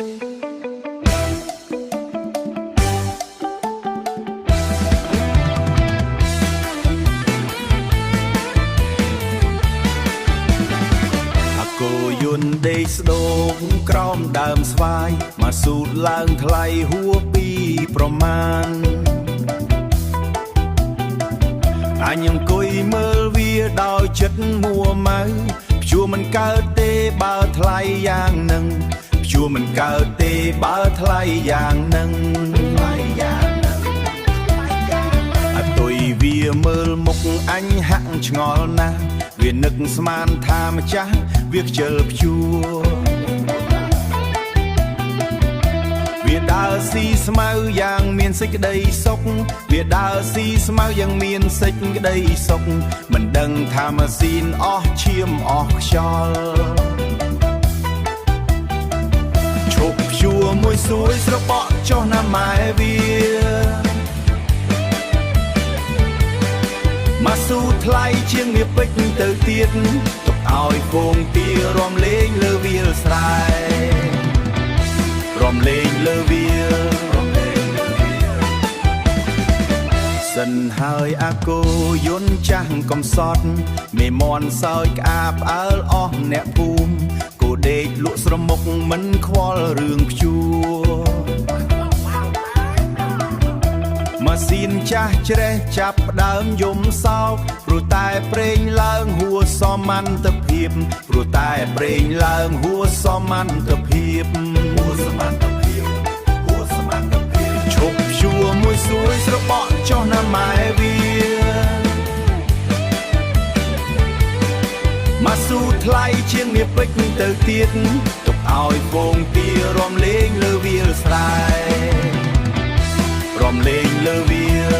គោយន្តដេកស្ដោកក្រោមដើមស្វាយមកស៊ូតឡើងថ្លៃហួពីប្រមាណអញអង្គុយមើលវាដោយចិត្តមួម៉ៅព្យួរមិនកើតទេបើថ្លៃយ៉ាងនឹងព្យួរមិនកើតទេបើថ្លៃយ៉ាងនឹងអតុយវាមើលមុខអញហាក់ឆ្ងល់ណាស់វានឹកស្មានថាម្ចាស់វាខ្ជិលព្យួរវាដើរស៊ីស្មៅយ៉ាងមានសេចក្តីសុខវាដើរស៊ីស្មៅយ៉ាងមានសេចក្តីសុខមិនដឹងថាម៉ាស៊ីនអស់ឈាមអស់ខ្យល់ឈប់ព្យួរមួយសួយស្របក់ចុះណាម៉ែវាមកស៊ូថ្លៃជាងវាពេជ្រទៅទៀតទុកឲ្យហ្វូងទារំលេងលើវាលស្រែរំលេងលើវាលសិនហើយអាគោយន្តចាស់កំសត់មេមន់សើចក្អាបអើលអស់អ្នកភូមិគោដេកលក់ស្រមុកមិនខ្វល់រឿងព្យួរម៉ាស៊ីនចាស់ច្រេះចាប់ដើមយំសោកព្រោះតែប្រេងឡើងហួសសមត្ថភាពព្រោះតែប្រេងឡើងហួសសមត្ថភាពឈប់ព្យួរមួយសួយស្របក់ចុះណាម៉ែវាមកស៊ូថ្លៃជាងមាសពេជ្រទៅទៀតទុកឲ្យហ្វូងទារំលេងលើវាលស្រែរំលេងលើវាល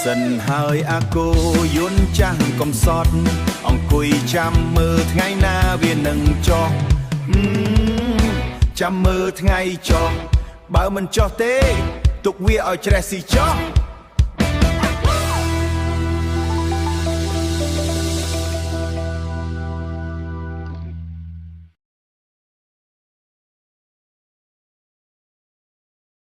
សិនហើយអាគោយន្តចាស់កំសត់អង្គុយចាំមើលថ្ងៃណាវានឹងចុះចាំមើលថ្ងៃចុះបើមិនចុះទេទុកវាឲ្យច្រេះស៊ីចុះ